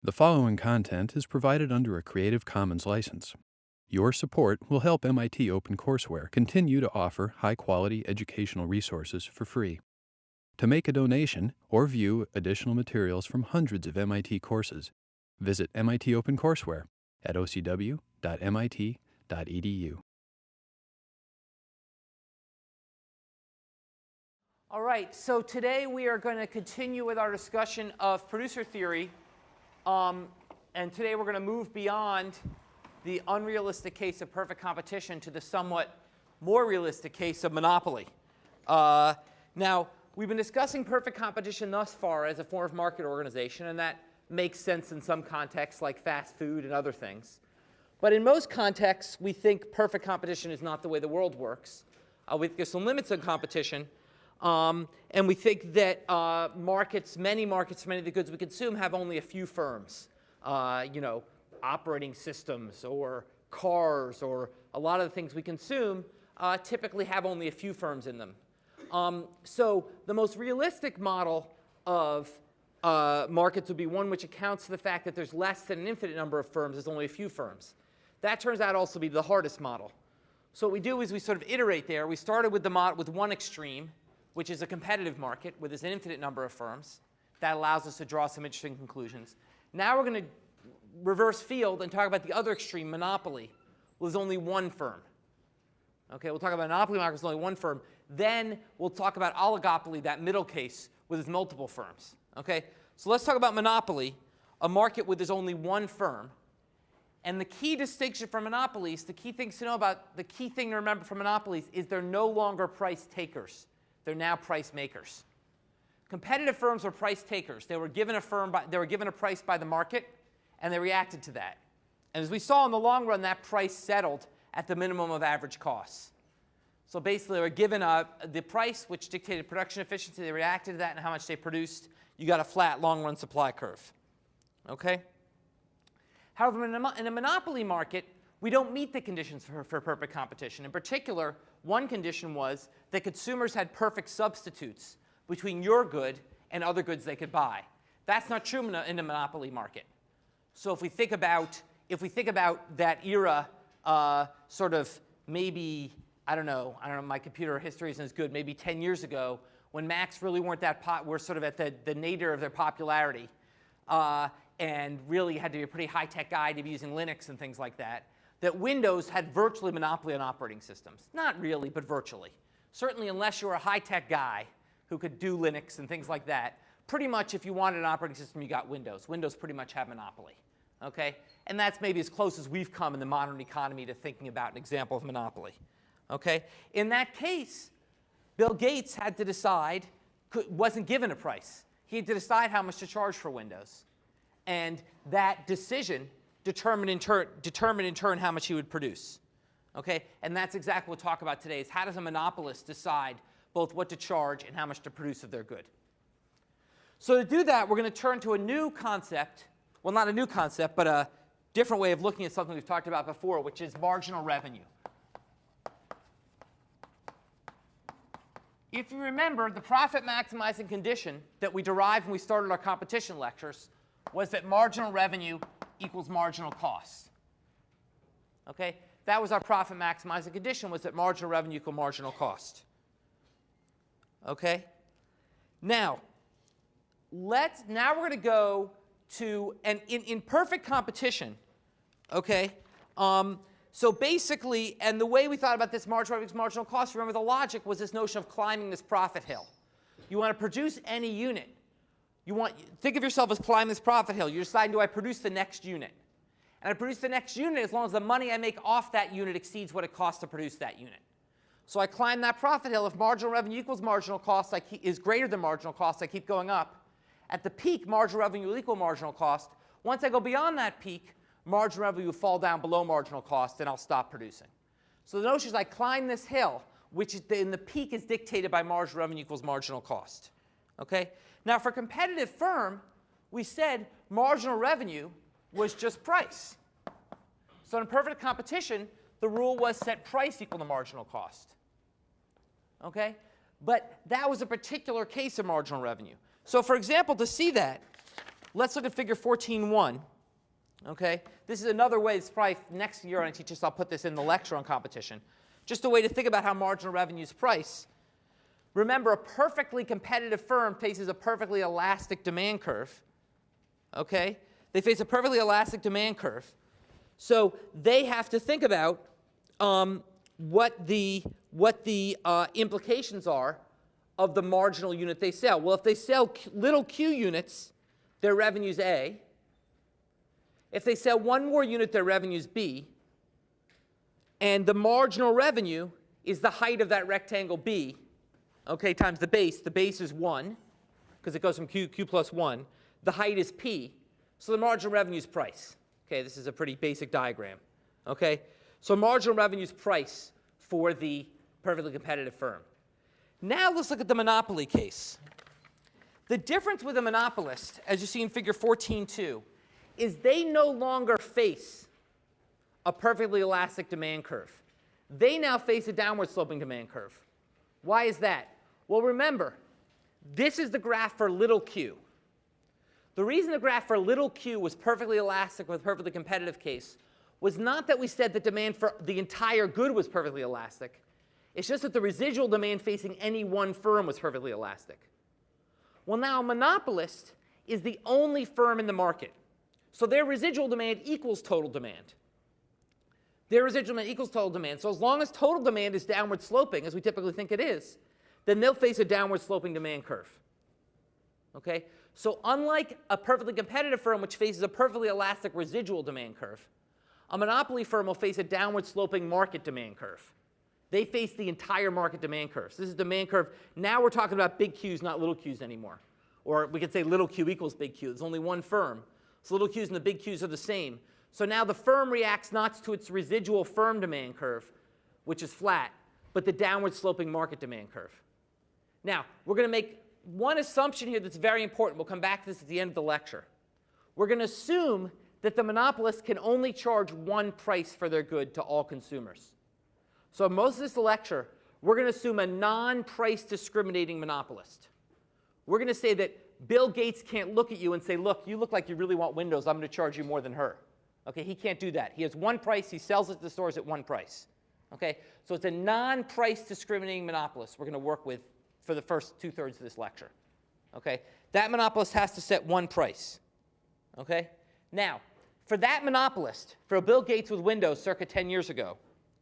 The following content is provided under a Creative Commons license. Your support will help MIT OpenCourseware continue to offer high-quality educational resources for free. To make a donation or view additional materials from hundreds of MIT courses, visit MIT OpenCourseware at ocw.mit.edu. All right, so today we are going to continue with our discussion of producer theory. And today we're going to move beyond the unrealistic case of perfect competition to the somewhat more realistic case of monopoly. Now, we've been discussing perfect competition thus far as a form of market organization, and that makes sense in some contexts like fast food and other things. But in most contexts, we think perfect competition is not the way the world works. We think there's some limits on competition. And we think that many markets for many of the goods we consume have only a few firms. Operating systems or cars or a lot of the things we consume typically have only a few firms in them. So the most realistic model of markets would be one which accounts for the fact that there's less than an infinite number of firms, there's only a few firms. That turns out also to be the hardest model. So what we do is we sort of iterate there. We started with with one extreme, which is a competitive market where there's an infinite number of firms. That allows us to draw some interesting conclusions. Now we're going to reverse field and talk about the other extreme, monopoly. Well, there's only one firm. Okay, we'll talk about monopoly markets, there's only one firm. Then we'll talk about oligopoly, that middle case, where there's multiple firms. Okay, so let's talk about monopoly, a market where there's only one firm. And the key distinction from monopolies, the key thing to remember from monopolies is they're no longer price takers. They're now price makers. Competitive firms were price takers. They were given a price by the market, and they reacted to that. And as we saw in the long run, that price settled at the minimum of average costs. So basically, they were given the price, which dictated production efficiency. They reacted to that and how much they produced. You got a flat long-run supply curve. Okay? However, in a monopoly market, we don't meet the conditions for perfect competition. In particular, one condition was that consumers had perfect substitutes between your good and other goods they could buy. That's not true in a monopoly market. So if we think about that era, sort of maybe, I don't know, my computer history isn't as good, maybe 10 years ago, when Macs really weren't were sort of at the nadir of their popularity, and really had to be a pretty high-tech guy to be using Linux and things like that, that Windows had virtually monopoly on operating systems. Not really, but virtually. Certainly unless you were a high-tech guy who could do Linux and things like that, pretty much if you wanted an operating system, you got Windows. Windows pretty much had monopoly. Okay? And that's maybe as close as we've come in the modern economy to thinking about an example of monopoly. Okay? In that case, Bill Gates had to decide, wasn't given a price. He had to decide how much to charge for Windows. And that decision determined in turn how much he would produce. Okay? And that's exactly what we'll talk about today, is how does a monopolist decide both what to charge and how much to produce of their good. So to do that, we're going to turn to a new concept. Well, not a new concept, but a different way of looking at something we've talked about before, which is marginal revenue. If you remember, the profit maximizing condition that we derived when we started our competition lectures was that marginal revenue equals marginal cost. Okay? That was our profit maximizing condition, was that marginal revenue equal marginal cost. Okay? Now we're going to go to, and in perfect competition, okay, so basically, and the way we thought about this marginal revenue equals marginal cost, remember the logic was this notion of climbing this profit hill. You want to produce any unit. Think of yourself as climbing this profit hill. You're deciding, do I produce the next unit? And I produce the next unit as long as the money I make off that unit exceeds what it costs to produce that unit. So I climb that profit hill. If marginal revenue equals marginal cost, is greater than marginal cost, I keep going up. At the peak, marginal revenue will equal marginal cost. Once I go beyond that peak, marginal revenue will fall down below marginal cost, and I'll stop producing. So the notion is I climb this hill, which in the peak is dictated by marginal revenue equals marginal cost. Okay? Now, for a competitive firm, we said marginal revenue was just price. So in perfect competition, the rule was set price equal to marginal cost. Okay? But that was a particular case of marginal revenue. So for example, to see that, let's look at figure 14.1. Okay? This is another way, it's probably next year when I teach this, I'll put this in the lecture on competition. Just a way to think about how marginal revenues price. Remember, a perfectly competitive firm faces a perfectly elastic demand curve. Okay? They face a perfectly elastic demand curve. So they have to think about what the implications are of the marginal unit they sell. Well, if they sell little q units, their revenue's A. If they sell one more unit, their revenue's B. And the marginal revenue is the height of that rectangle B, okay, times the base. The base is 1, because it goes from q plus 1. The height is P. So the marginal revenue is price. Okay, this is a pretty basic diagram. Okay, so marginal revenue is price for the perfectly competitive firm. Now let's look at the monopoly case. The difference with a monopolist, as you see in figure 14.2, is they no longer face a perfectly elastic demand curve. They now face a downward sloping demand curve. Why is that? Well, remember, this is the graph for little q. The reason the graph for little q was perfectly elastic with a perfectly competitive case was not that we said that demand for the entire good was perfectly elastic. It's just that the residual demand facing any one firm was perfectly elastic. Well, now a monopolist is the only firm in the market. So their residual demand equals total demand. Their residual demand equals total demand. So as long as total demand is downward sloping, as we typically think it is, then they'll face a downward sloping demand curve. Okay? So unlike a perfectly competitive firm which faces a perfectly elastic residual demand curve, a monopoly firm will face a downward sloping market demand curve. They face the entire market demand curve. So this is demand curve. Now we're talking about big Qs, not little q's anymore. Or we could say little q equals big Q. There's only one firm. So little q's and the big Q's are the same. So now the firm reacts not to its residual firm demand curve, which is flat, but the downward sloping market demand curve. Now, we're going to make one assumption here that's very important. We'll come back to this at the end of the lecture. We're going to assume that the monopolist can only charge one price for their good to all consumers. So most of this lecture, we're going to assume a non-price discriminating monopolist. We're going to say that Bill Gates can't look at you and say, look, you look like you really want Windows. I'm going to charge you more than her. Okay, he can't do that. He has one price. He sells it to the stores at one price. Okay, so it's a non-price discriminating monopolist we're going to work with for the first 2/3 of this lecture. Okay, that monopolist has to set one price. Okay, now for that monopolist, for a Bill Gates with Windows circa 10 years ago,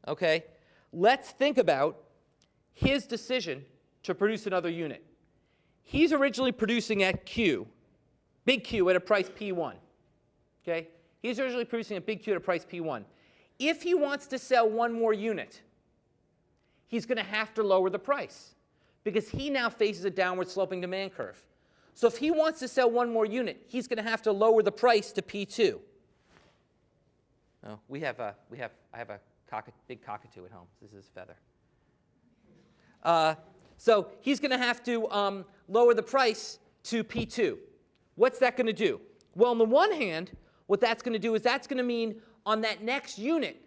okay, let's think about his decision to produce another unit. He's originally producing at Q, big Q at a price P1. Okay? He's originally producing at big Q at a price P1. If he wants to sell one more unit, he's going to have to lower the price because he now faces a downward sloping demand curve. So if he wants to sell one more unit, he's going to have to lower the price to P2. Oh, I have a big cockatoo at home. This is Feather. So he's going to have to lower the price to P2. What's that going to do? Well, on the one hand, what that's going to do is that's going to mean on that next unit,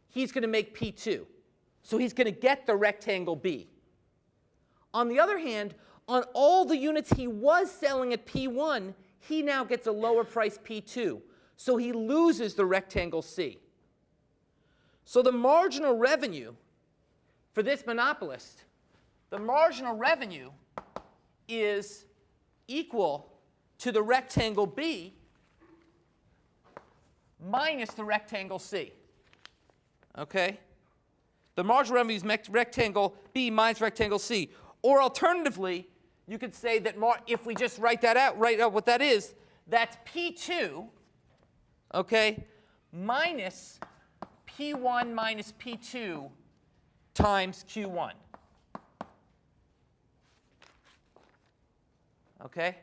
he's going to make P2. So he's going to get the rectangle B. On the other hand, on all the units he was selling at P1, he now gets a lower price P2. So he loses the rectangle C. So the marginal revenue for this monopolist, the marginal revenue is equal to the rectangle B minus the rectangle C. Okay? The marginal revenue is rectangle B minus rectangle C. Or alternatively, you could say that if we just write out what that is, that's P2, okay, minus P1 minus P2 times Q1. Okay?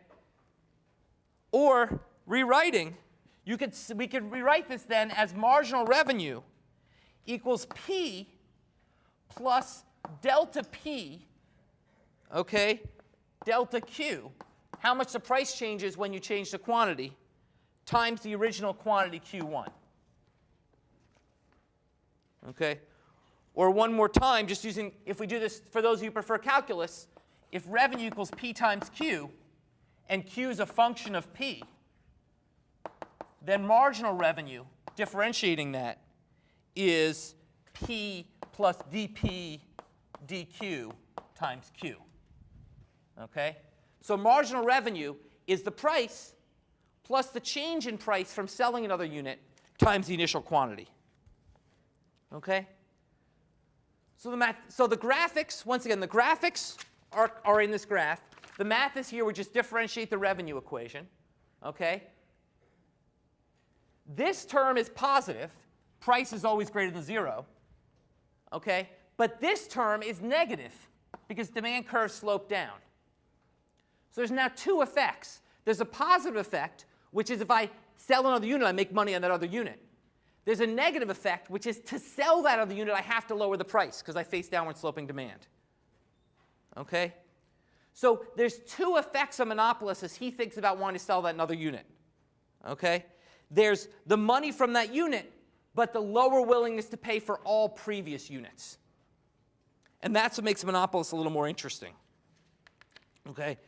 Or rewriting, we could rewrite this then as marginal revenue equals P plus delta P, okay, delta Q, how much the price changes when you change the quantity, times the original quantity Q1. Okay? Or one more time, just using, if we do this, for those of you who prefer calculus, if revenue equals P times Q, and Q is a function of P, then marginal revenue, differentiating that, is P plus dP dQ times Q. Okay? So marginal revenue is the price plus the change in price from selling another unit times the initial quantity. Okay? So the graphics, once again, the graphics are in this graph. The math is here. We just differentiate the revenue equation. Okay? This term is positive. Price is always greater than 0. Okay? But this term is negative because demand curves slope down. So there's now two effects. There's a positive effect, which is if I sell another unit, I make money on that other unit. There's a negative effect, which is to sell that other unit, I have to lower the price because I face downward sloping demand. Okay? So there's two effects of monopolist as he thinks about wanting to sell that another unit. Okay? There's the money from that unit, but the lower willingness to pay for all previous units. And that's what makes a monopolist a little more interesting. Okay?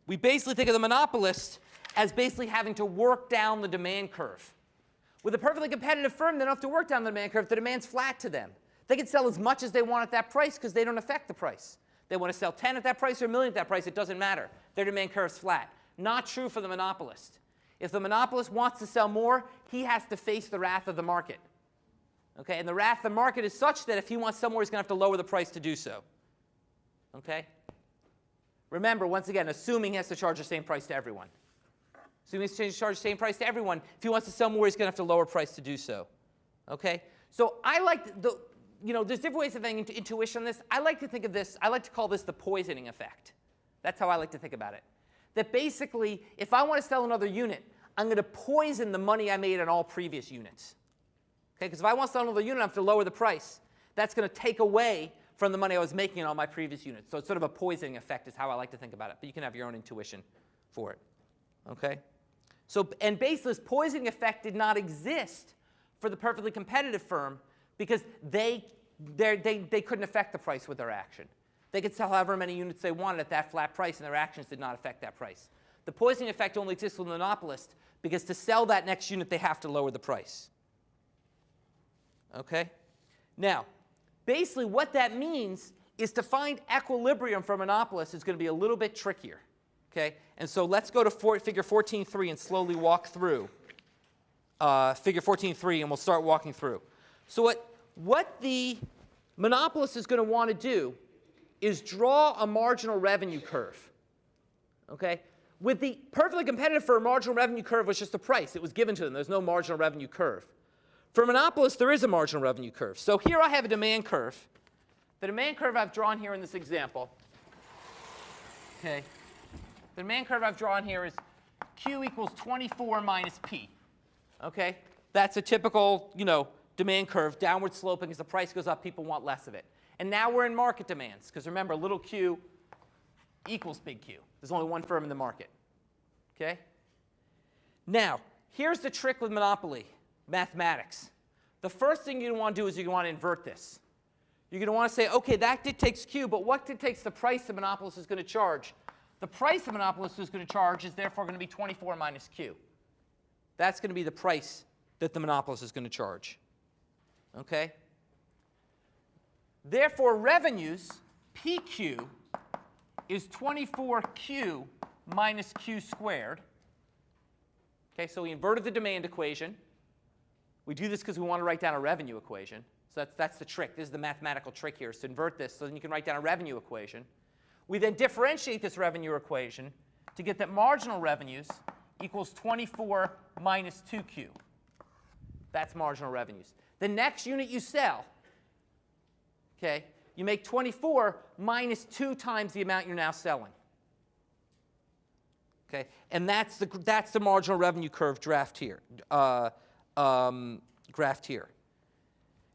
We basically think of the monopolist as basically having to work down the demand curve. With a perfectly competitive firm, they don't have to work down the demand curve. The demand's flat to them. They can sell as much as they want at that price because they don't affect the price. They want to sell 10 at that price or a million at that price, it doesn't matter. Their demand curve's flat. Not true for the monopolist. If the monopolist wants to sell more, he has to face the wrath of the market. Okay? And the wrath of the market is such that if he wants to sell more, he's going to have to lower the price to do so. Okay? Remember, once again, assuming he has to charge the same price to everyone. Assuming he has to charge the same price to everyone, if he wants to sell more, he's going to have to lower price to do so. Okay? So I like the, there's different ways of thinking intuition on this. I like to think of this, I like to call this the poisoning effect. That's how I like to think about it. That basically, if I want to sell another unit, I'm going to poison the money I made on all previous units. Okay? Because if I want to sell another unit, I have to lower the price. That's going to take away from the money I was making on my previous units. So it's sort of a poisoning effect is how I like to think about it. But you can have your own intuition for it. Okay? So, and basically, this poisoning effect did not exist for the perfectly competitive firm because they couldn't affect the price with their action. They could sell however many units they wanted at that flat price, and their actions did not affect that price. The poisoning effect only exists with the monopolist because to sell that next unit, they have to lower the price. Okay? Now, basically, what that means is to find equilibrium for monopolists is going to be a little bit trickier. Okay? And so let's go to figure 14.3 and slowly walk through figure 14.3, and we'll start walking through. So what the monopolist is going to want to do is draw a marginal revenue curve. Okay? With the perfectly competitive firm, marginal revenue curve was just a price. It was given to them. There's no marginal revenue curve. For monopolists, there is a marginal revenue curve. So here I have a demand curve. The demand curve I've drawn here in this example. Okay. The demand curve I've drawn here is Q equals 24 minus P. Okay? That's a typical, demand curve, downward sloping. As the price goes up, people want less of it. And now we're in market demands, because remember, little q equals big Q. There's only one firm in the market. Okay? Now, here's the trick with monopoly mathematics. The first thing you want to do is you want to invert this. You're going to want to say, OK, that dictates Q, but what dictates the price the monopolist is going to charge? The price the monopolist is going to charge is therefore going to be 24 minus Q. That's going to be the price that the monopolist is going to charge. Okay? Therefore, revenues, PQ, is 24Q minus Q squared. Okay, so we inverted the demand equation. We do this because we want to write down a revenue equation. So that's the trick. This is the mathematical trick here, is to invert this so then you can write down a revenue equation. We then differentiate this revenue equation to get that marginal revenues equals 24 minus 2Q. That's marginal revenues. The next unit you sell, okay, you make 24 minus 2 times the amount you're now selling. Okay, and that's the marginal revenue curve graphed here.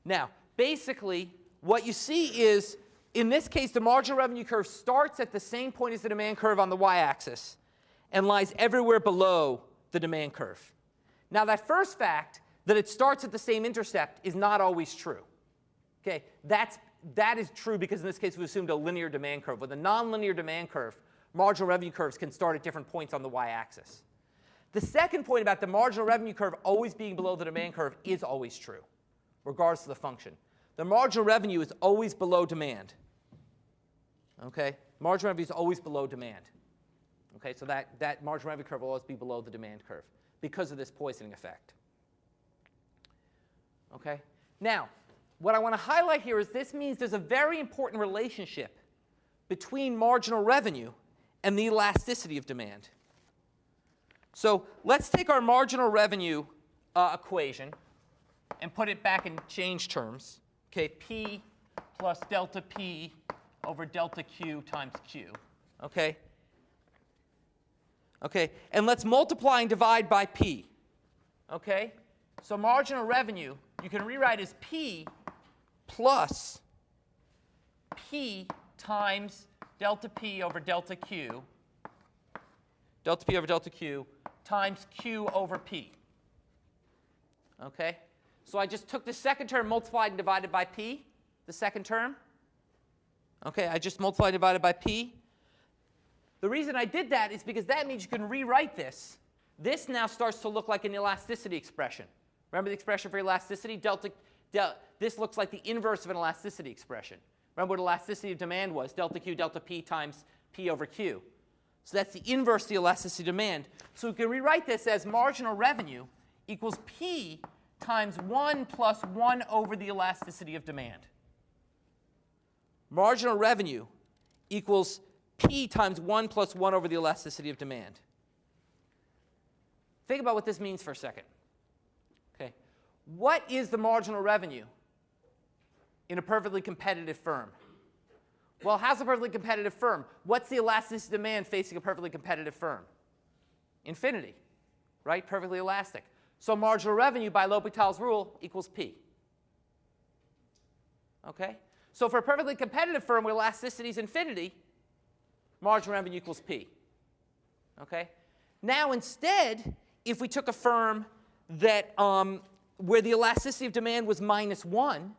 Now, basically, what you see is, in this case, the marginal revenue curve starts at the same point as the demand curve on the y-axis and lies everywhere below the demand curve. Now, that first fact, that it starts at the same intercept, is not always true. Okay, that is true because in this case we assumed a linear demand curve. With a nonlinear demand curve, marginal revenue curves can start at different points on the y-axis. The second point about the marginal revenue curve always being below the demand curve is always true, regardless of the function. The marginal revenue is always below demand. Okay? Marginal revenue is always below demand. Okay, so that marginal revenue curve will always be below the demand curve because of this poisoning effect. Okay? Now, what I want to highlight here is this means there's a very important relationship between marginal revenue and the elasticity of demand. So let's take our marginal revenue equation and put it back in change terms. Okay, P plus delta P over delta Q times Q. Okay? Okay, and let's multiply and divide by P. Okay? So marginal revenue, you can rewrite as P plus P times delta P over delta Q times Q over P. Okay? So I just took the second term, multiplied and divided by P, the second term. Okay, I just multiplied and divided by P. The reason I did that is because that means you can rewrite this. This now starts to look like an elasticity expression. Remember the expression for elasticity? This looks like the inverse of an elasticity expression. Remember what elasticity of demand was? Delta Q delta P times P over Q. So that's the inverse of the elasticity of demand. So we can rewrite this as marginal revenue equals P times 1 plus 1 over the elasticity of demand. Marginal revenue equals P times 1 plus 1 over the elasticity of demand. Think about what this means for a second. Okay. What is the marginal revenue in a perfectly competitive firm? Well, how's a perfectly competitive firm? What's the elasticity of demand facing a perfectly competitive firm? Infinity, right? Perfectly elastic. So marginal revenue by L'Hopital's rule equals P. Okay? So for a perfectly competitive firm where elasticity is infinity, marginal revenue equals P. Okay? Now instead, if we took a firm that where the elasticity of demand was -1,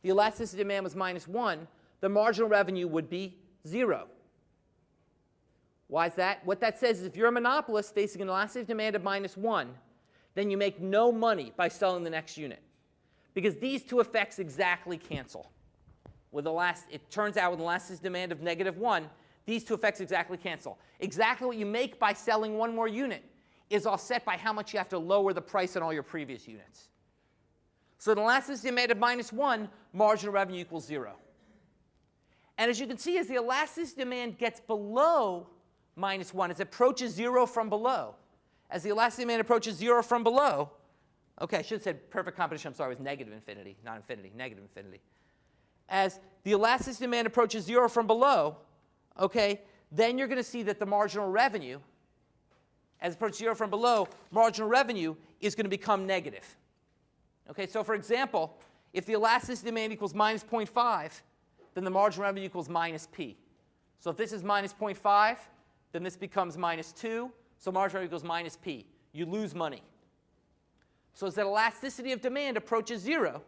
the elasticity of demand was -1, the marginal revenue would be 0. Why is that? What that says is if you're a monopolist facing an elasticity of demand of -1, then you make no money by selling the next unit. Because these two effects exactly cancel. It turns out with an elasticity of demand of -1, these two effects exactly cancel. Exactly what you make by selling one more unit is offset by how much you have to lower the price on all your previous units. So an elasticity of demand of -1, marginal revenue equals 0. And as you can see, as the elasticity of demand gets below -1, as it approaches 0 from below, as the elasticity of demand approaches 0 from below, okay, I should have said perfect competition, I'm sorry, it was negative infinity, not infinity, negative infinity. As the elasticity of demand approaches 0 from below, okay, then you're going to see that the marginal revenue, as it approaches 0 from below, marginal revenue is going to become negative. Okay, so for example, if the elasticity of demand equals -0.5, then the marginal revenue equals -P. So if this is -0.5, then this becomes -2, so marginal revenue equals -P. You lose money. So as the elasticity of demand approaches 0,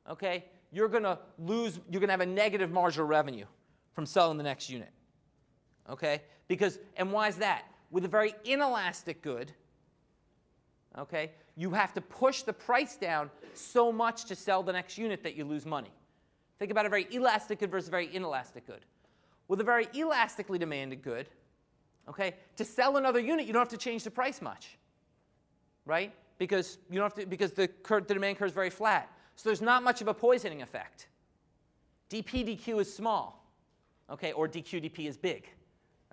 okay, you're going to have a negative marginal revenue from selling the next unit. Okay? And why is that? With a very inelastic good, okay, you have to push the price down so much to sell the next unit that you lose money. Think about a very elastic good versus a very inelastic good. With a very elastically demanded good, okay, to sell another unit, you don't have to change the price much, right? Because the demand curve is very flat. So there's not much of a poisoning effect. dP dQ is small, okay, or dQ dP is big.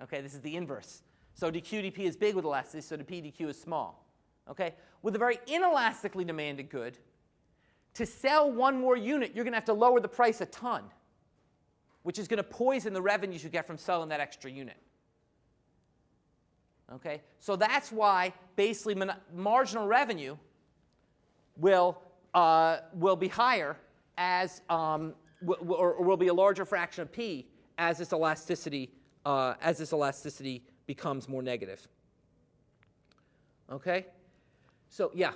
Okay, this is the inverse. So dQ dP is big with elasticity, so dP dQ is small. Okay, with a very inelastically demanded good, to sell one more unit, you're going to have to lower the price a ton, which is going to poison the revenues you get from selling that extra unit. Okay, so that's why basically marginal revenue will be higher as or will be a larger fraction of P as this elasticity becomes more negative. Okay, so yeah.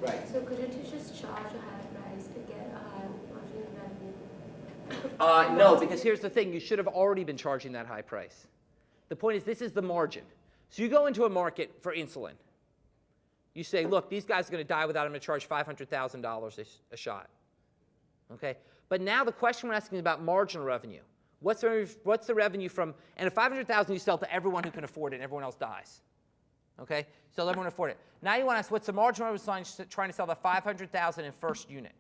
Right. So couldn't you just charge a higher price to get a higher marginal revenue? No, because here's the thing. You should have already been charging that high price. The point is, this is the margin. So you go into a market for insulin. You say, look, these guys are going to die without, I'm going to charge $500,000 a shot. Okay? But now the question we're asking is about marginal revenue. What's the revenue from, and at $500,000 you sell to everyone who can afford it and everyone else dies. Okay? So everyone can afford it. Now you want to ask, what's the marginal revenue trying to sell the $500,000 in first unit?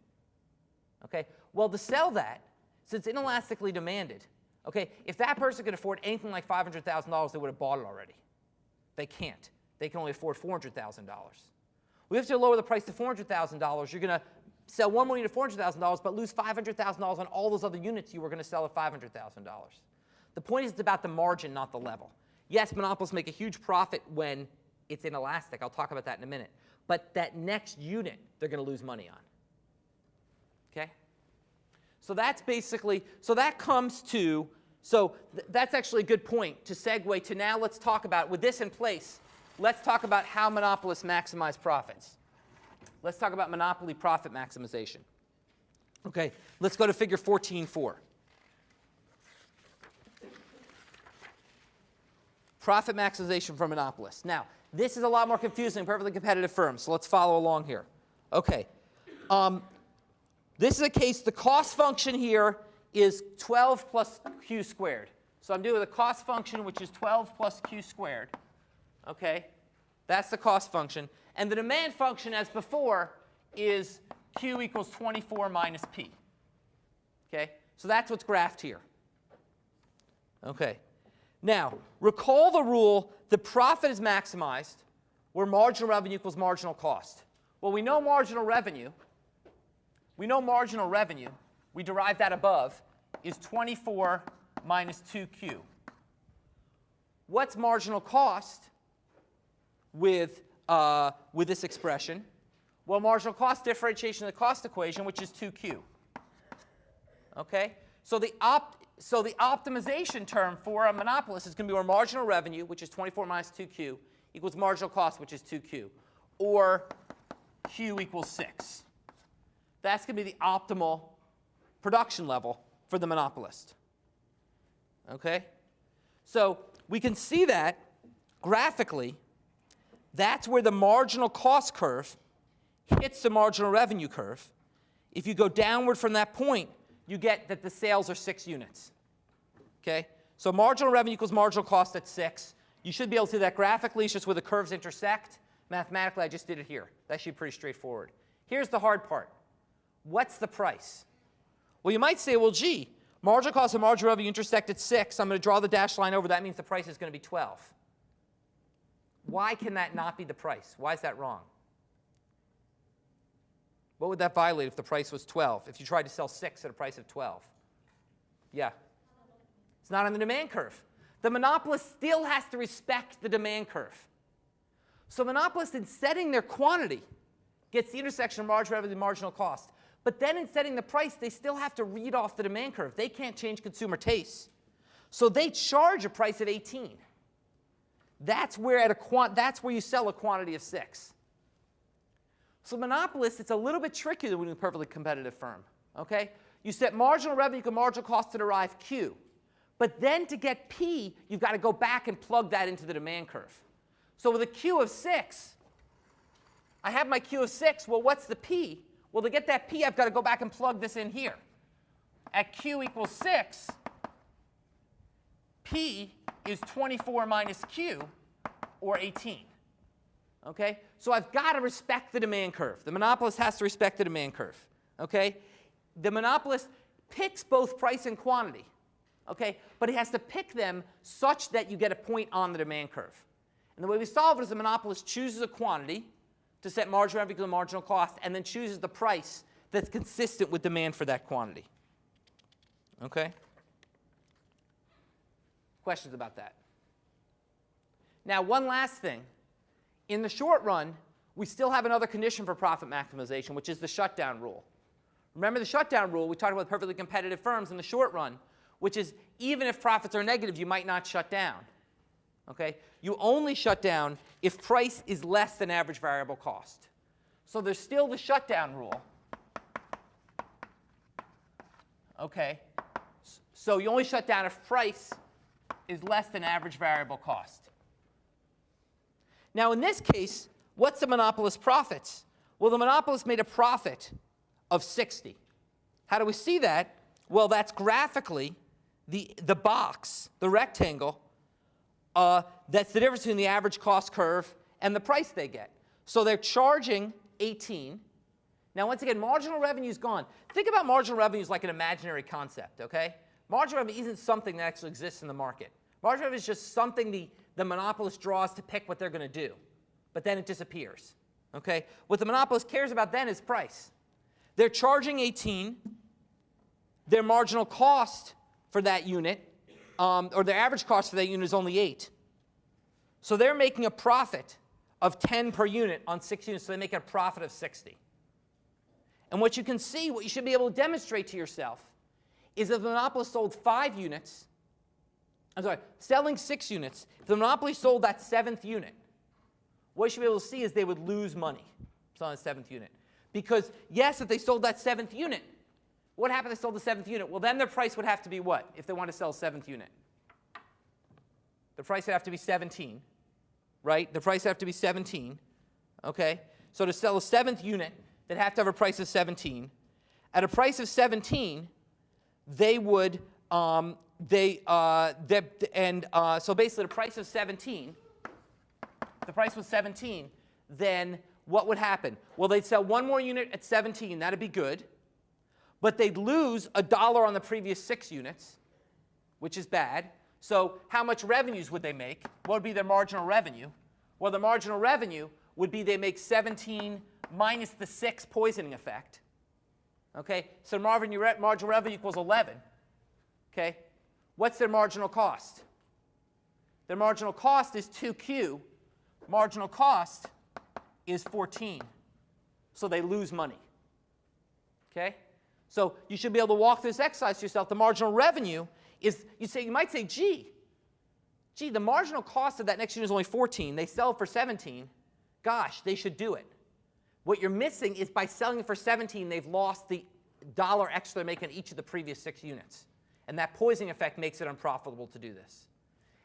Okay? Well, to sell that, since inelastically demanded, okay, if that person could afford anything like $500,000, they would have bought it already. They can't. They can only afford $400,000. We have to lower the price to $400,000. You're going to sell one more unit at $400,000, but lose $500,000 on all those other units you were going to sell at $500,000. The point is it's about the margin, not the level. Yes, monopolists make a huge profit when it's inelastic. I'll talk about that in a minute. But that next unit, they're going to lose money on. Okay? So that's basically, so that comes to, that's actually a good point to segue to now let's talk about, with this in place, let's talk about how monopolists maximize profits. Let's talk about monopoly profit maximization. Okay, let's go to figure 14.4. Profit maximization for monopolists. Now, this is a lot more confusing than perfectly competitive firms, so let's follow along here. Okay. This is a case, the cost function here is 12 plus q squared. So I'm doing the cost function, which is 12 plus q squared. Okay? That's the cost function. And the demand function, as before, is q equals 24 minus p. Okay? So that's what's graphed here. Okay. Now, recall the rule that profit is maximized where marginal revenue equals marginal cost. Well, we know marginal revenue. We derive that above, is 24 minus 2q. What's marginal cost with this expression? Well, marginal cost differentiation of the cost equation, which is 2q. Okay? So the optimization term for a monopolist is going to be where marginal revenue, which is 24 minus 2q, equals marginal cost, which is 2q, or q equals 6. That's going to be the optimal production level for the monopolist. Okay? So we can see that graphically. That's where the marginal cost curve hits the marginal revenue curve. If you go downward from that point, you get that the sales are 6 units. Okay? So marginal revenue equals marginal cost at 6. You should be able to do that graphically. It's just where the curves intersect. Mathematically, I just did it here. That should be pretty straightforward. Here's the hard part. What's the price? Well, you might say, well, gee, marginal cost and marginal revenue intersect at 6. I'm going to draw the dashed line over. That means the price is going to be 12. Why can that not be the price? Why is that wrong? What would that violate if the price was 12? If you tried to sell 6 at a price of 12? Yeah. It's not on the demand curve. The monopolist still has to respect the demand curve. So monopolists, in setting their quantity, gets the intersection of marginal revenue and marginal cost. But then in setting the price, they still have to read off the demand curve. They can't change consumer tastes. So they charge a price of 18. That's where you sell a quantity of 6. So monopolists, it's a little bit trickier than with a perfectly competitive firm. Okay? You set marginal revenue equal marginal cost to derive Q. But then to get P, you've got to go back and plug that into the demand curve. So with a Q of 6, I have my Q of 6. Well, what's the P? Well, to get that P, I've got to go back and plug this in here. At Q equals 6, P is 24 minus Q, or 18. Okay? So I've got to respect the demand curve. The monopolist has to respect the demand curve. Okay? The monopolist picks both price and quantity. Okay? But he has to pick them such that you get a point on the demand curve. And the way we solve it is the monopolist chooses a quantity to set marginal revenue equal to marginal cost, and then chooses the price that's consistent with demand for that quantity. Okay? Questions about that? Now, one last thing. In the short run, we still have another condition for profit maximization, which is the shutdown rule. Remember the shutdown rule? We talked about perfectly competitive firms in the short run, which is even if profits are negative, you might not shut down. Okay? You only shut down if price is less than average variable cost. So there's still the shutdown rule. Okay? So you only shut down if price is less than average variable cost. Now, in this case, what's the monopolist's profits? Well, the monopolist made a profit of 60. How do we see that? Well, that's graphically the box, the rectangle, that's the difference between the average cost curve and the price they get. So they're charging 18. Now, once again, marginal revenue is gone. Think about marginal revenue as like an imaginary concept, okay? Marginal revenue isn't something that actually exists in the market. Marginal revenue is just something the monopolist draws to pick what they're going to do. But then it disappears, okay? What the monopolist cares about then is price. They're charging 18. Their marginal cost for that unit, or their average cost for that unit is only 8. So they're making a profit of 10 per unit on 6 units, so they make a profit of 60. And what you can see, what you should be able to demonstrate to yourself, is if the monopolist sold 5 units, selling 6 units, if the monopoly sold that 7th unit, what you should be able to see is they would lose money selling the 7th unit. Because, yes, if they sold that 7th unit, what happened if they sold the 7th unit? Well, then their price would have to be what if they want to sell a 7th unit? The price would have to be 17, right? The price would have to be 17, okay? So to sell a 7th unit, they'd have to have a price of 17. At a price of 17, they would, so basically the price of 17, the price was 17, then what would happen? Well, they'd sell one more unit at 17, that'd be good. But they'd lose $1 on the previous 6 units, which is bad. So how much revenues would they make? What would be their marginal revenue? Well, the marginal revenue would be they make 17 minus the 6 poisoning effect. Okay, so marginal revenue equals 11. Okay, what's their marginal cost? Their marginal cost is 2Q. Marginal cost is 14. So they lose money. Okay? So you should be able to walk through this exercise to yourself. The marginal revenue is, you might say, gee, the marginal cost of that next unit is only 14. They sell it for 17. Gosh, they should do it. What you're missing is by selling it for 17, they've lost the $1 extra they're making on each of the previous 6 units. And that poisoning effect makes it unprofitable to do this.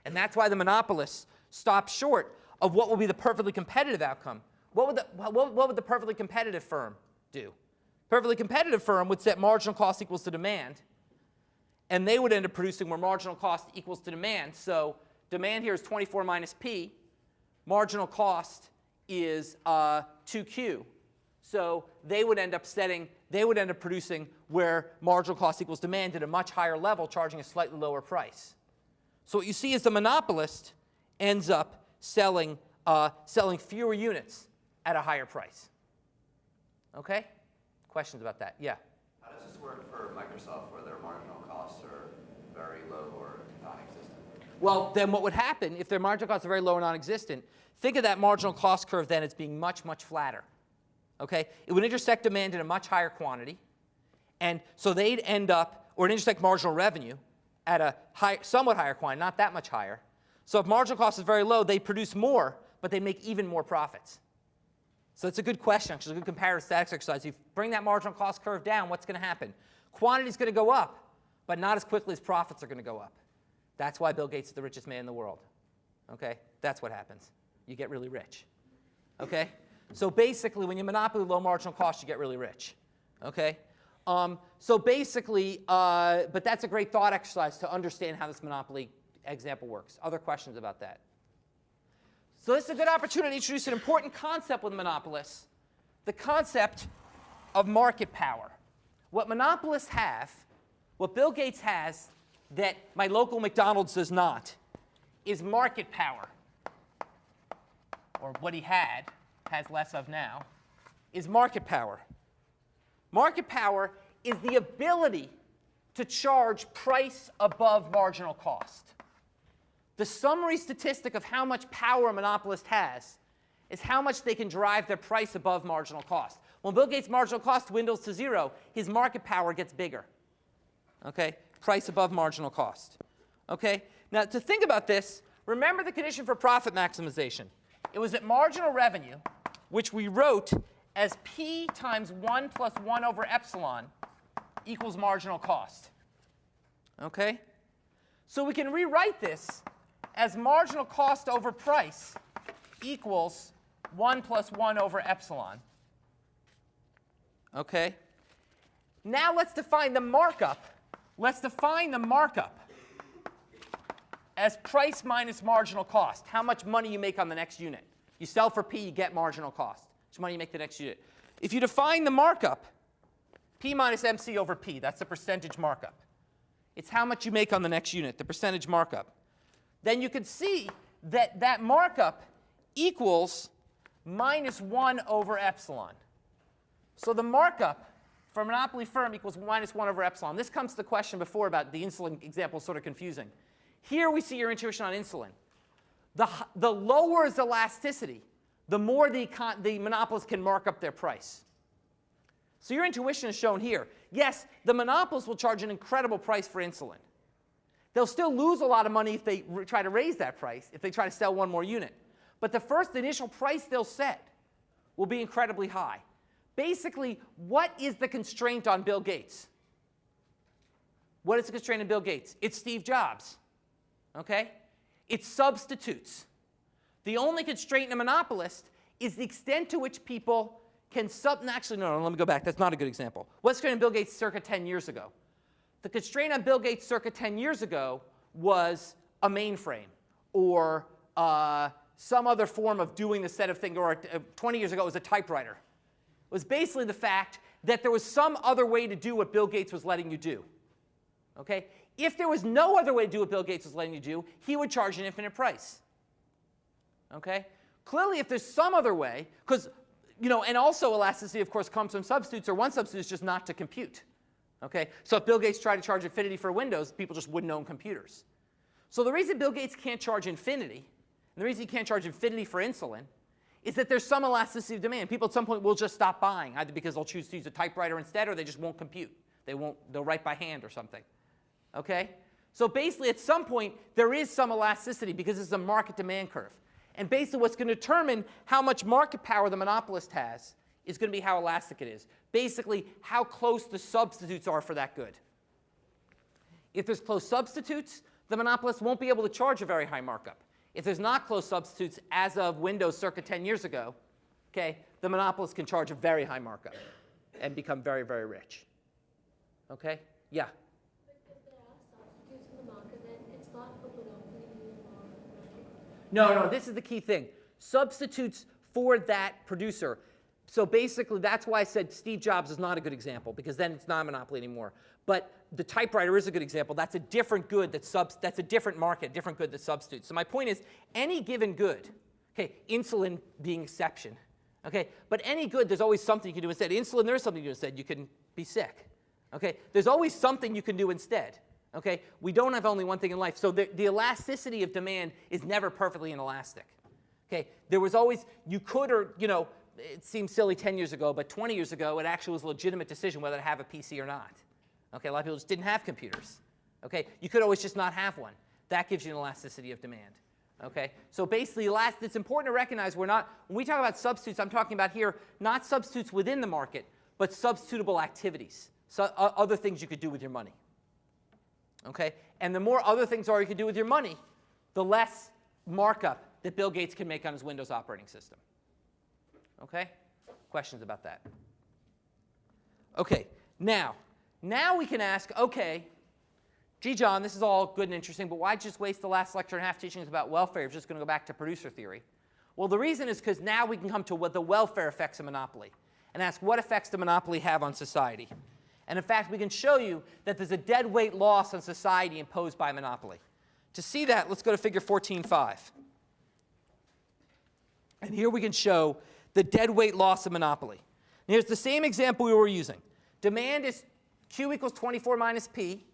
And that's why the monopolists stop short of what will be the perfectly competitive outcome. What would the perfectly competitive firm do? Perfectly competitive firm would set marginal cost equals to demand, and they would end up producing where marginal cost equals to demand. So demand here is 24 minus P. Marginal cost is 2Q. So they would end up producing where marginal cost equals demand at a much higher level, charging a slightly lower price. So what you see is the monopolist ends up selling fewer units at a higher price. Okay? Questions about that? Yeah? How does this work for Microsoft where their marginal costs are very low or non-existent? Well, then what would happen if their marginal costs are very low or non-existent, think of that marginal cost curve then as being much, much flatter. Okay? It would intersect demand in a much higher quantity. And so they'd end up, or intersect marginal revenue at a somewhat higher quantity, not that much higher. So if marginal cost is very low, they produce more, but they make even more profits. So it's a good question, actually, a good comparative statistics exercise. If you bring that marginal cost curve down, what's going to happen? Quantity is going to go up, but not as quickly as profits are going to go up. That's why Bill Gates is the richest man in the world. Okay? That's what happens. You get really rich. Okay? So basically, when you monopoly low marginal cost, you get really rich. Okay? So basically, but that's a great thought exercise to understand how this monopoly example works. Other questions about that? So this is a good opportunity to introduce an important concept with monopolists, the concept of market power. What monopolists have, what Bill Gates has that my local McDonald's does not, is market power. Or what he has less of now, is market power. Market power is the ability to charge price above marginal cost. The summary statistic of how much power a monopolist has is how much they can drive their price above marginal cost. When Bill Gates' marginal cost dwindles to 0, his market power gets bigger. Okay? Price above marginal cost. Okay? Now, to think about this, remember the condition for profit maximization. It was that marginal revenue, which we wrote as P times 1 plus 1 over epsilon equals marginal cost. Okay? So we can rewrite this as marginal cost over price equals 1 plus 1 over epsilon. Okay? Now let's define the markup. Let's define the markup as price minus marginal cost. How much money you make on the next unit. You sell for P, you get marginal cost. How much money you make the next unit. If you define the markup, P minus MC over P, that's the percentage markup. It's how much you make on the next unit, the percentage markup. Then you can see that that markup equals minus 1 over epsilon. So the markup for a monopoly firm equals minus 1 over epsilon. This comes to the question before about the insulin example, sort of confusing. Here we see your intuition on insulin. The lower is elasticity, the more the monopolists can mark up their price. So your intuition is shown here. Yes, the monopolists will charge an incredible price for insulin. They'll still lose a lot of money if they try to raise that price, if they try to sell one more unit. But the first initial price they'll set will be incredibly high. Basically, what is the constraint on Bill Gates? What is the constraint on Bill Gates? It's Steve Jobs. Okay? It's substitutes. The only constraint in a monopolist is the extent to which people can actually, no, let me go back. That's not a good example. What's the constraint on Bill Gates circa 10 years ago? The constraint on Bill Gates circa 10 years ago was a mainframe or some other form of doing the set of things, or 20 years ago it was a typewriter. It was basically the fact that there was some other way to do what Bill Gates was letting you do. Okay? If there was no other way to do what Bill Gates was letting you do, he would charge an infinite price. Okay? Clearly, if there's some other way, because, and also elasticity, of course, comes from substitutes, or one substitute is just not to compute. Okay? So if Bill Gates tried to charge infinity for Windows, people just wouldn't own computers. So the reason Bill Gates can't charge infinity, and the reason he can't charge infinity for insulin, is that there's some elasticity of demand. People at some point will just stop buying, either because they'll choose to use a typewriter instead, or they just won't compute. They'll write by hand or something. Okay? So basically, at some point, there is some elasticity because it's a market demand curve. And basically, what's going to determine how much market power the monopolist has is going to be how elastic it is. Basically, how close the substitutes are for that good. If there's close substitutes, the monopolist won't be able to charge a very high markup. If there's not close substitutes, as of Windows circa 10 years ago, okay, the monopolist can charge a very high markup and become very, very rich. Okay? Yeah? But if there are substitutes in the market, then it's not a monopoly anymore. No, this is the key thing. Substitutes for that producer. So basically, that's why I said Steve Jobs is not a good example, because then it's not a monopoly anymore. But the typewriter is a good example. That's a different good that's a different market, different good that substitutes. So my point is, any given good, okay, insulin being exception, okay, but any good, there's always something you can do instead. Insulin, there's something you can do instead. You can be sick, okay? There's always something you can do instead, okay? We don't have only one thing in life. So the elasticity of demand is never perfectly inelastic, okay? There was always, you could, or, it seems silly 10 years ago, but 20 years ago, it actually was a legitimate decision whether to have a PC or not. Okay, a lot of people just didn't have computers. Okay, you could always just not have one. That gives you an elasticity of demand. Okay, so basically, it's important to recognize when we talk about substitutes, I'm talking about here not substitutes within the market, but substitutable activities, so other things you could do with your money. Okay, and the more other things you could do with your money, the less markup that Bill Gates can make on his Windows operating system. Okay, questions about that? Okay, now we can ask, okay, gee, John, this is all good and interesting, but why just waste the last lecture and a half teaching us about welfare if you're just going to go back to producer theory? Well, the reason is because now we can come to what the welfare effects of monopoly and ask what effects does monopoly have on society. And in fact, we can show you that there's a dead weight loss on society imposed by monopoly. To see that, let's go to figure 14.5. And here we can show the dead weight loss of monopoly. And here's the same example we were using. Demand is Q equals 24 minus P.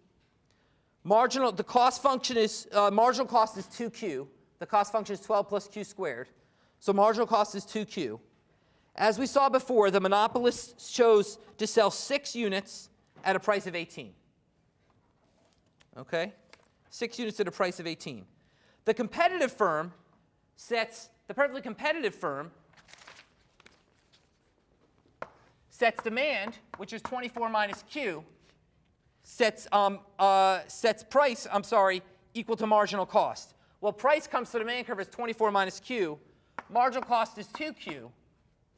The cost function is, marginal cost is 2Q. The cost function is 12 plus Q squared. So marginal cost is 2Q. As we saw before, the monopolist chose to sell 6 units at a price of 18. Okay? 6 units at a price of 18. The competitive firm the perfectly competitive firm sets demand, which is 24 minus Q, sets price, equal to marginal cost. Well, price comes to the demand curve as 24 minus Q. Marginal cost is 2Q.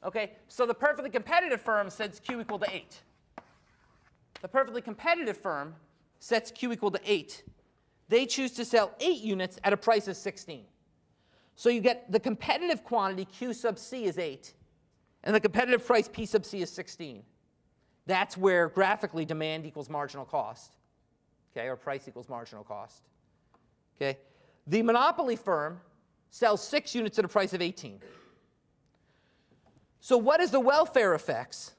Okay, so the perfectly competitive firm sets Q equal to 8. The perfectly competitive firm sets Q equal to 8. They choose to sell 8 units at a price of 16. So you get the competitive quantity Q sub C is 8, and the competitive price P sub C is 16. That's where graphically demand equals marginal cost, okay, or price equals marginal cost. Okay, the monopoly firm sells 6 units at a price of 18. So what is the welfare effects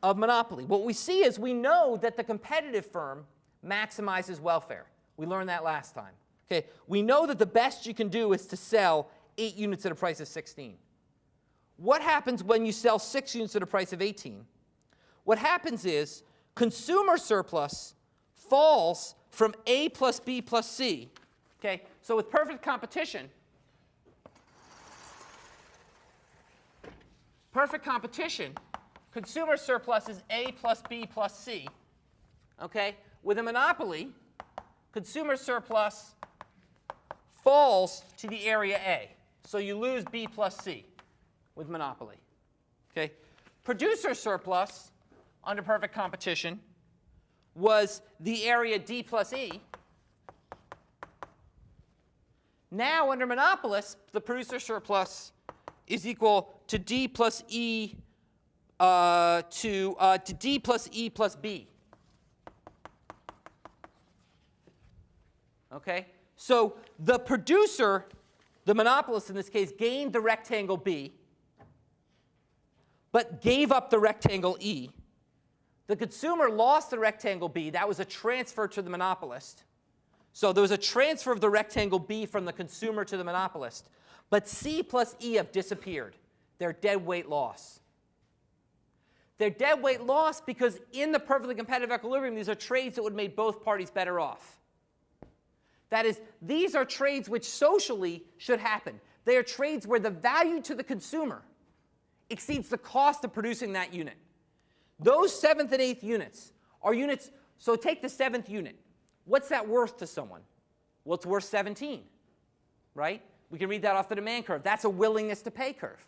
of monopoly? What we see is we know that the competitive firm maximizes welfare. We learned that last time. Okay, we know that the best you can do is to sell 8 units at a price of 16. What happens when you sell 6 units at a price of 18? What happens is consumer surplus falls from A plus B plus C. Okay, so with perfect competition, consumer surplus is A plus B plus C. Okay, with a monopoly, consumer surplus falls to the area A. So you lose B plus C with monopoly. Okay, producer surplus under perfect competition was the area D plus E. Now under monopolists, the producer surplus is equal to D plus E to D plus E plus B. Okay, so the producer, the monopolist in this case, gained the rectangle B, but gave up the rectangle E. The consumer lost the rectangle B. That was a transfer to the monopolist. So there was a transfer of the rectangle B from the consumer to the monopolist. But C plus E have disappeared. They're dead weight loss. They're dead weight loss because in the perfectly competitive equilibrium, these are trades that would make both parties better off. That is, these are trades which socially should happen. They are trades where the value to the consumer exceeds the cost of producing that unit. Those 7th and 8th units are units. So take the 7th unit. What's that worth to someone? Well, it's worth 17, right? We can read that off the demand curve. That's a willingness to pay curve.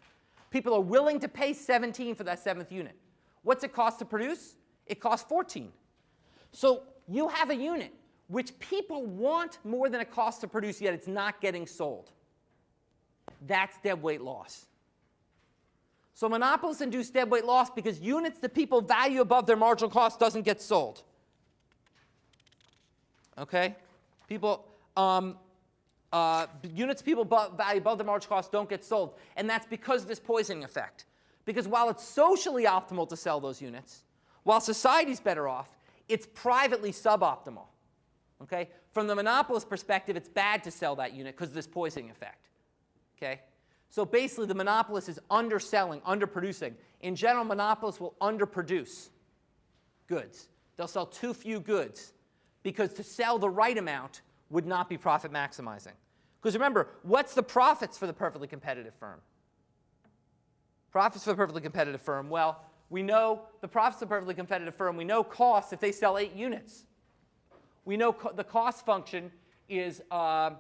People are willing to pay 17 for that 7th unit. What's it cost to produce? It costs 14. So you have a unit which people want more than it costs to produce, yet it's not getting sold. That's dead weight loss. So monopolists induce dead weight loss because units that people value above their marginal cost doesn't get sold. Okay? Units people value above their marginal cost don't get sold. And that's because of this poisoning effect. Because while it's socially optimal to sell those units, while society's better off, it's privately suboptimal. Okay? From the monopolist perspective, it's bad to sell that unit because of this poisoning effect. Okay? So basically, the monopolist is underselling, underproducing. In general, monopolists will underproduce goods. They'll sell too few goods because to sell the right amount would not be profit maximizing. Because remember, what's the profits for the perfectly competitive firm? Profits for the perfectly competitive firm, well, we know the profits of the perfectly competitive firm. We know costs if they sell 8 units. We know the cost function is, the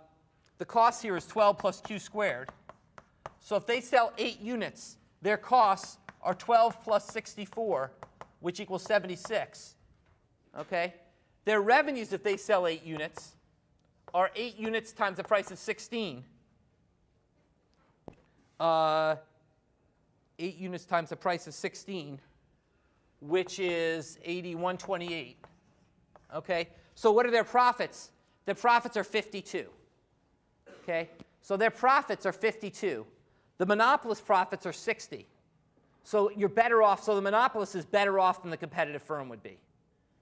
cost here is 12 plus Q squared. So if they sell 8 units, their costs are 12 plus 64, which equals 76. Okay? Their revenues, if they sell 8 units, are 8 units times the price of 16. 8 units times the price of 16, which is 81.28. Okay? So what are their profits? Their profits are 52. Okay? So their profits are 52. The monopolist profits are 60. So you're better off. So the monopolist is better off than the competitive firm would be.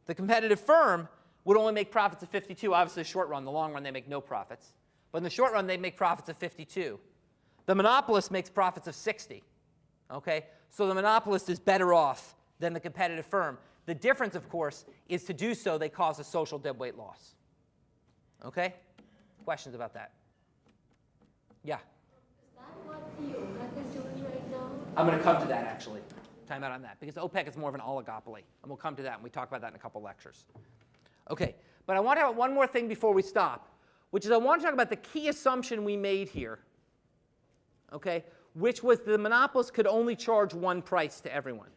The competitive firm would only make profits of 52. Obviously, the short run. The long run, they make no profits. But in the short run, they make profits of 52. The monopolist makes profits of 60. Okay? So the monopolist is better off than the competitive firm. The difference, of course, is to do so, they cause a social dead weight loss. Okay? Questions about that? Yeah? Is that what the OPEC is doing right now? I'm going to come to that, actually. Time out on that. Because OPEC is more of an oligopoly. And we'll come to that, and we talk about that in a couple lectures. Okay, but I want to have one more thing before we stop, which is I want to talk about the key assumption we made here, okay, which was the monopolist could only charge one price to everyone.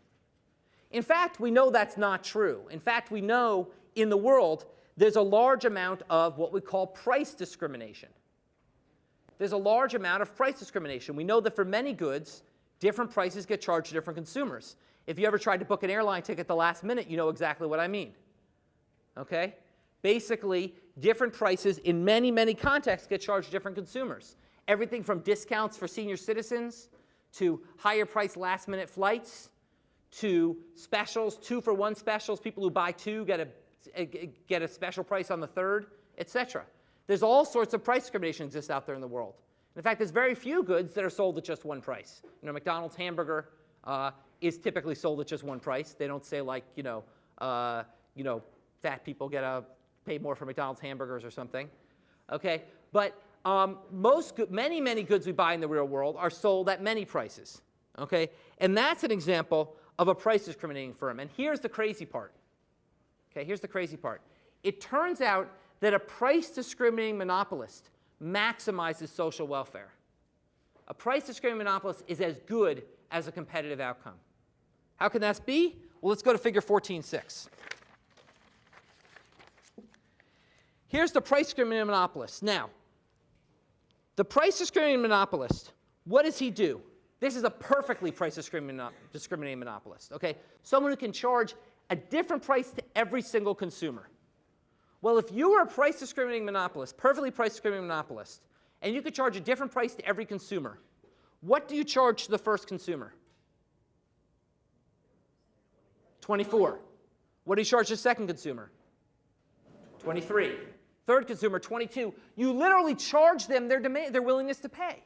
In fact, we know that's not true. In fact, we know in the world there's a large amount of what we call price discrimination. There's a large amount of price discrimination. We know that for many goods, different prices get charged to different consumers. If you ever tried to book an airline ticket at the last minute, you know exactly what I mean. Okay? Basically, different prices in many, many contexts get charged to different consumers. Everything from discounts for senior citizens to higher price last minute flights to specials, 2-for-1 specials. People who buy two get a special price on the third, etc. There's all sorts of price discrimination exists out there in the world. In fact, there's very few goods that are sold at just one price. You know, McDonald's hamburger is typically sold at just one price. They don't say like, fat people pay more for McDonald's hamburgers or something. Okay, but many goods we buy in the real world are sold at many prices. Okay, and that's an example of a price discriminating firm. And here's the crazy part. Okay, here's the crazy part. It turns out that a price discriminating monopolist maximizes social welfare. A price discriminating monopolist is as good as a competitive outcome. How can that be? Well, let's go to figure 14.6. Here's the price discriminating monopolist. Now, the price discriminating monopolist, what does he do? This is a perfectly price discriminating monopolist. Okay? Someone who can charge a different price to every single consumer. Well, if you were a price discriminating monopolist, perfectly price discriminating monopolist, and you could charge a different price to every consumer, what do you charge to the first consumer? 24. What do you charge the second consumer? 23. Third consumer, 22. You literally charge them their willingness to pay.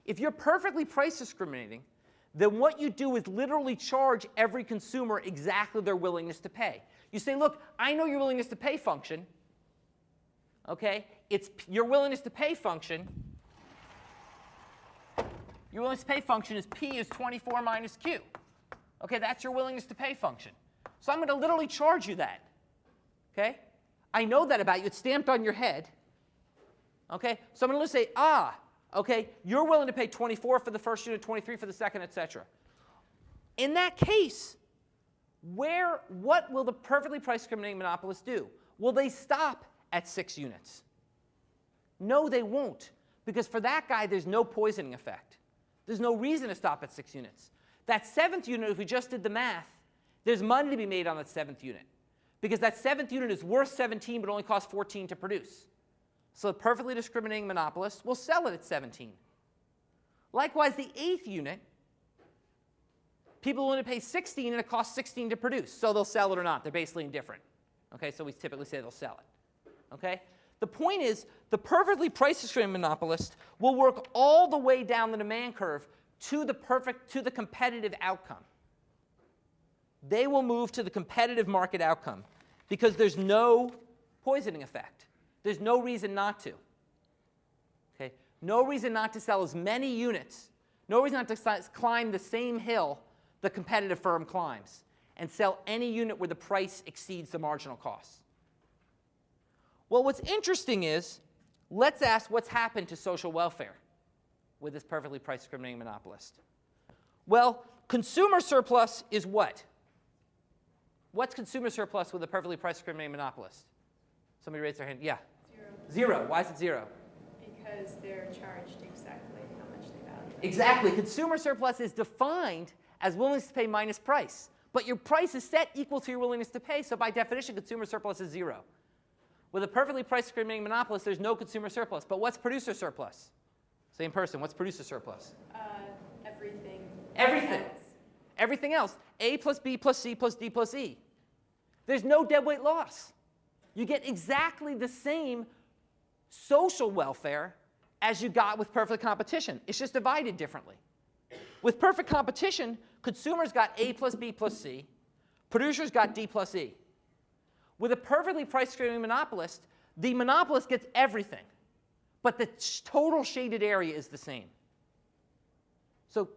If you're perfectly price discriminating, then what you do is literally charge every consumer exactly their willingness to pay. You say, look, I know your willingness to pay function. Okay? It's your willingness to pay function. Your willingness to pay function is P is 24 minus Q. Okay, that's your willingness to pay function. So I'm going to literally charge you that. Okay? I know that about you. It's stamped on your head. Okay? So I'm going to say, okay, you're willing to pay 24 for the first unit, 23 for the second, etc. In that case, what will the perfectly price discriminating monopolist do? Will they stop at 6 units? No, they won't. Because for that guy, there's no poisoning effect. There's no reason to stop at 6 units. That 7th unit, if we just did the math, there's money to be made on that 7th unit. Because that 7th unit is worth 17 but only costs 14 to produce. So the perfectly discriminating monopolist will sell it at 17. Likewise, the 8th unit, people will only pay 16 and it costs 16 to produce. So they'll sell it or not. They're basically indifferent. Okay, so we typically say they'll sell it. Okay? The point is, the perfectly price discriminating monopolist will work all the way down the demand curve to the competitive outcome. They will move to the competitive market outcome because there's no poisoning effect. There's no reason not to. Okay? No reason not to sell as many units. No reason not to climb the same hill the competitive firm climbs and sell any unit where the price exceeds the marginal cost. Well, what's interesting is, let's ask what's happened to social welfare with this perfectly price discriminating monopolist. Well, consumer surplus is what? What's consumer surplus with a perfectly price discriminating monopolist? Somebody raise their hand. Yeah. 0. Why is it 0? Because they're charged exactly how much they value. Exactly. Consumer surplus is defined as willingness to pay minus price. But your price is set equal to your willingness to pay, so by definition, consumer surplus is 0. With a perfectly price discriminating monopolist, there's no consumer surplus. But what's producer surplus? Same person. What's producer surplus? Everything. Everything. Else. Everything else. A plus B plus C plus D plus E. There's no deadweight loss. You get exactly the same social welfare as you got with perfect competition. It's just divided differently. With perfect competition, consumers got A plus B plus C. Producers got D plus E. With a perfectly price discriminating monopolist, the monopolist gets everything. But the total shaded area is the same. So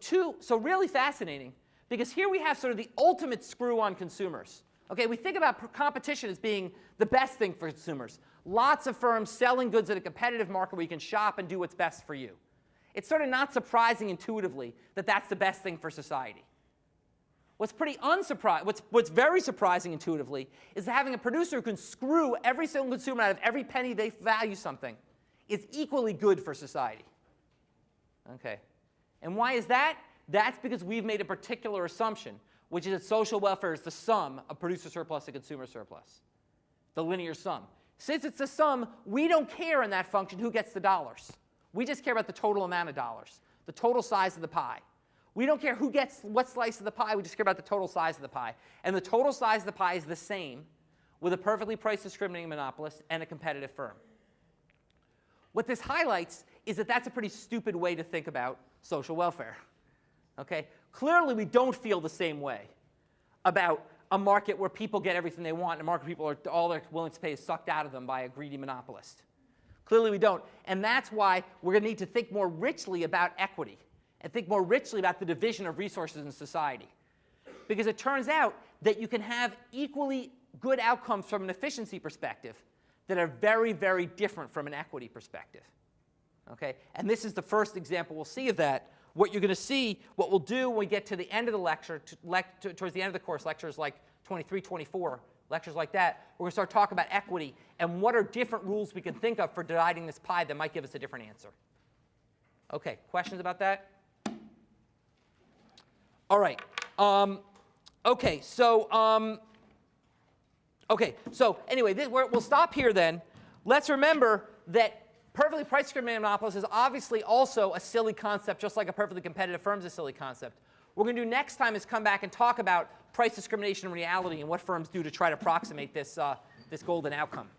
really fascinating, because here we have sort of the ultimate screw on consumers. Okay, we think about competition as being the best thing for consumers. Lots of firms selling goods at a competitive market where you can shop and do what's best for you. It's sort of not surprising intuitively that that's the best thing for society. What's very surprising intuitively is that having a producer who can screw every single consumer out of every penny they value something is equally good for society. Okay. And why is that? That's because we've made a particular assumption, which is that social welfare is the sum of producer surplus and consumer surplus, the linear sum. Since it's the sum, we don't care in that function who gets the dollars. We just care about the total amount of dollars, the total size of the pie. We don't care who gets what slice of the pie. We just care about the total size of the pie. And the total size of the pie is the same with a perfectly price discriminating monopolist and a competitive firm. What this highlights is that that's a pretty stupid way to think about social welfare. Okay? Clearly, we don't feel the same way about a market where people get everything they want and a market where people are all they're willing to pay is sucked out of them by a greedy monopolist. Clearly, we don't. And that's why we're going to need to think more richly about equity and think more richly about the division of resources in society. Because it turns out that you can have equally good outcomes from an efficiency perspective that are very, very different from an equity perspective. Okay? And this is the first example we'll see of that. What you're going to see, what we'll do when we get to the end of the lecture, towards the end of the course, lectures like 23, 24, lectures like that, we're going to start talking about equity and what are different rules we can think of for dividing this pie that might give us a different answer. Okay, questions about that? All right. Okay, so anyway, we'll stop here then. Let's remember that perfectly price discriminating monopolist is obviously also a silly concept, just like a perfectly competitive firm is a silly concept. What we're going to do next time is come back and talk about price discrimination in reality and what firms do to try to approximate this golden outcome.